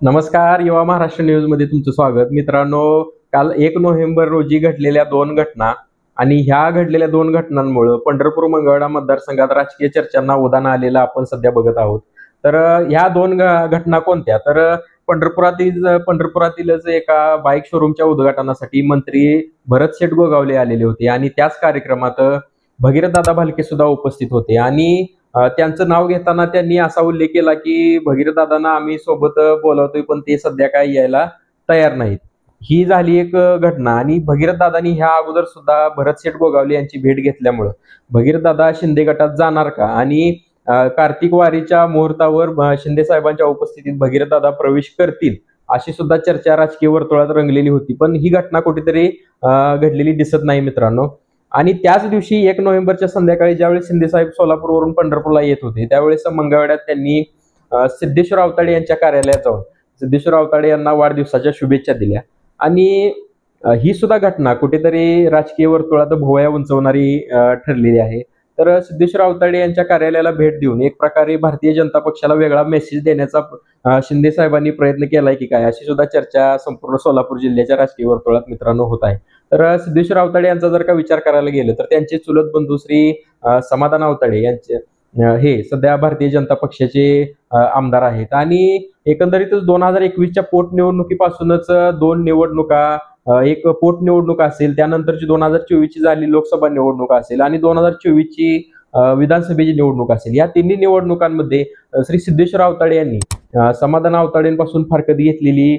नमस्कार. युवा महाराष्ट्र न्यूज मध्ये तुमचं स्वागत. मित्रांनो, काल 1 नोव्हेंबर रोजी घडलेल्या दोन घटना आणि ह्या घडलेल्या दोन घटनांमुळे पंढरपूर मंगळवेढा मतदारसंघात राजकीय चर्चांना उधाण आलेलं आपण सध्या बघत आहोत. तर ह्या दोन घटना कोणत्या? तर पंढरपुरातीलच एका बाईक शोरूमच्या उद्घाटनासाठी मंत्री भरत गोगावले आलेले होते आणि त्याच कार्यक्रमात भगीरथदादा भालके सुद्धा उपस्थित होते आणि त्यांचं नाव घेताना त्यांनी असा उल्लेख केला की भगीरथदादांना आम्ही सोबत बोलावतोय, पण ते सध्या काही यायला तयार नाहीत. ही झाली एक घटना आणि भगीरथदादांनी ह्या अगोदर सुद्धा भरत गोगावले यांची भेट घेतल्यामुळं भगीरथदादा शिंदे गटात जाणार का आणि कार्तिक वारीच्या मुहूर्तावर शिंदे साहेबांच्या उपस्थितीत भगीरथदादा प्रवेश अशी सुद्धा चर्चा राजकीय वर्तुळात रंगलेली होती. पण ही घटना कुठेतरी घडलेली दिसत नाही मित्रांनो. आणि त्याच दिवशी 1 नोव्हेंबरच्या संध्याकाळी ज्यावेळेस शिंदे साहेब सोलापूरवरून पंढरपूरला येत होते, त्यावेळेस मंगळवेढ्यात त्यांनी सिद्धेश्वर आवताडे यांच्या कार्यालयात जाऊन सिद्धेश्वर आवताडे यांना वाढदिवसाच्या शुभेच्छा दिल्या. आणि ही सुद्धा घटना कुठेतरी राजकीय वर्तुळात भोवया उंचवणारी ठरलेली आहे. तर सिद्धेश्वर आवताडे यांच्या कार्यालयाला भेट देऊन एक प्रकारे भारतीय जनता पक्षाला वेगळा मेसेज देण्याचा शिंदे साहेबांनी प्रयत्न केलाय की काय, अशी सुद्धा चर्चा संपूर्ण सोलापूर जिल्ह्याच्या राजकीय वर्तुळात मित्रांनो होत आहे. तर सिद्धेश्वर आवताडे यांचा जर का विचार करायला गेलं तर त्यांचे चुलत बंधू श्री समाधान आवताडे यांचे हे सध्या भारतीय जनता पक्षाचे आमदार आहेत आणि एकंदरीतच 2021च्या पोटनिवडणुकीपासूनच दोन निवडणुका, एक पोटनिवडणूक असेल, त्यानंतरची 2024ची झाली लोकसभा निवडणूक असेल आणि 2024ची विधानसभेची निवडणूक असेल. या तिन्ही निवडणुकांमध्ये श्री सिद्धेश्वर आवताडे यांनी समाधान आवताडेंपासून फारकत घेतलेली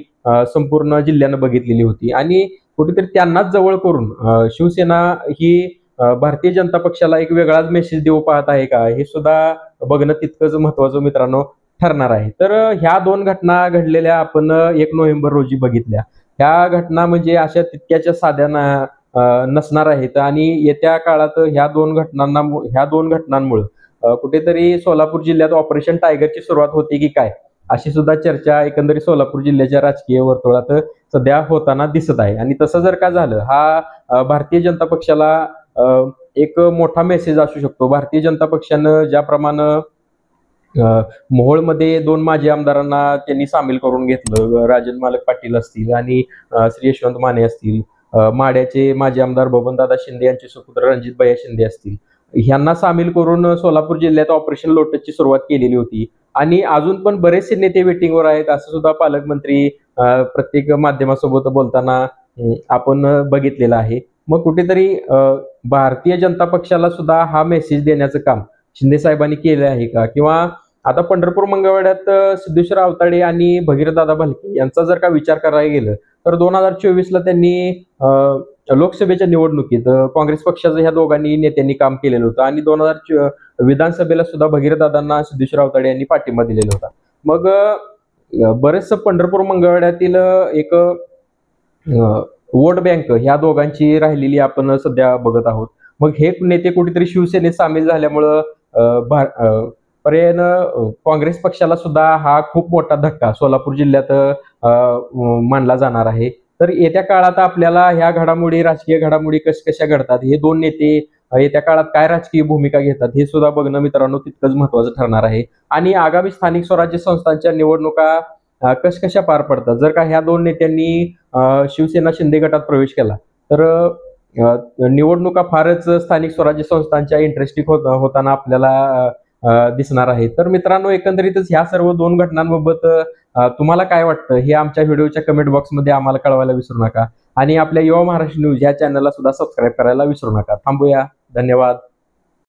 संपूर्ण जिल्ह्यानं बघितलेली होती आणि कुठेतरी त्यांनाच जवळ करून शिवसेना ही भारतीय जनता पक्षाला एक वेगळाच मेसेज देऊ पाहत आहे का, हे सुद्धा बघणं तितकंच महत्वाचं मित्रांनो ठरणार आहे. तर ह्या दोन घटना घडलेल्या आपण 1 नोव्हेंबर रोजी बघितल्या. ह्या घटना म्हणजे अशा तितक्याच्या साध्या नसणार आहेत आणि येत्या काळात ह्या दोन घटनांमुळे कुठेतरी सोलापूर जिल्ह्यात ऑपरेशन टायगरची सुरुवात होते की काय, अशी सुद्धा चर्चा एकंदरीत सोलापूर जिल्ह्याच्या राजकीय वर्तुळात सध्या होताना दिसत आहे. आणि तसं जर का झालं, हा भारतीय जनता पक्षाला एक मोठा मेसेज असू शकतो. भारतीय जनता पक्षानं ज्याप्रमाणे मोहोळमध्ये दोन माजी आमदारांना त्यांनी सामील करून घेतलं, राजन मालक पाटील असतील आणि श्री यशवंत माने असतील, माढ्याचे माजी आमदार बबनदादा शिंदे यांचे सुपुत्र रणजितभैया शिंदे असतील, ह्यांना सामील करून सोलापूर जिल्ह्यात ऑपरेशन लोटसची सुरुवात केलेली होती. आणि अजून पण बरेचसे नेते वेटिंगवर आहेत असं सुद्धा पालकमंत्री प्रत्येक माध्यमासोबत बोलताना आपण बघितलेलं आहे. मग कुठेतरी भारतीय जनता पक्षाला सुद्धा हा मेसेज देण्याचं काम शिंदे साहेबांनी केलं आहे का, किंवा आता पंढरपूर मंगळवेढ्यात सिद्धेश्वर आवताडे आणि भगीरथदादा भालके यांचा जर का विचार करायला गेलं तर 2024ला त्यांनी लोकसभेच्या निवडणुकीत काँग्रेस पक्षाचं ह्या दोघांनी नेत्यांनी काम केलेलं होतं आणि 2000 विधानसभेला सुद्धा भगीरथदादांना सिद्धेश्वर आवताडे यांनी पाठिंबा दिलेला होता. मग बरेचसं पंढरपूर मंगळवेढ्यातील एक वोट बँक ह्या दोघांची राहिलेली आपण सध्या बघत आहोत. मग हे नेते कुठेतरी शिवसेनेत सामील झाल्यामुळं पर्यायानं काँग्रेस पक्षाला सुद्धा हा खूप मोठा धक्का सोलापूर जिल्ह्यात मानला जाणार आहे. तर येत्या काळात आपल्याला ह्या घडामोडी, राजकीय घडामोडी कशा घडतात, हे दोन नेते येत्या काळात काय राजकीय भूमिका घेतात, हे सुद्धा बघणं मित्रांनो तितकंच महत्वाचं ठरणार आहे. आणि आगामी स्थानिक स्वराज्य संस्थांच्या निवडणुका कशा पार पडतात, जर का ह्या दोन नेत्यांनी शिवसेना शिंदे गटात प्रवेश केला तर निवडणुका फारच स्थानिक स्वराज्य संस्थांच्या इंटरेस्टिंग होताना आपल्याला दिसणार आहे. तर मित्रांनो, एकंदरीतच ह्या सर्व दोन घटनांबाबत तुम्हाला काय वाटतं हे आमच्या व्हिडिओच्या कमेंट बॉक्समध्ये आम्हाला कळवायला विसरू नका आणि आपल्या युवा महाराष्ट्र न्यूज या चॅनलला सुद्धा सबस्क्राईब करायला विसरू नका. थांबूया. धन्यवाद.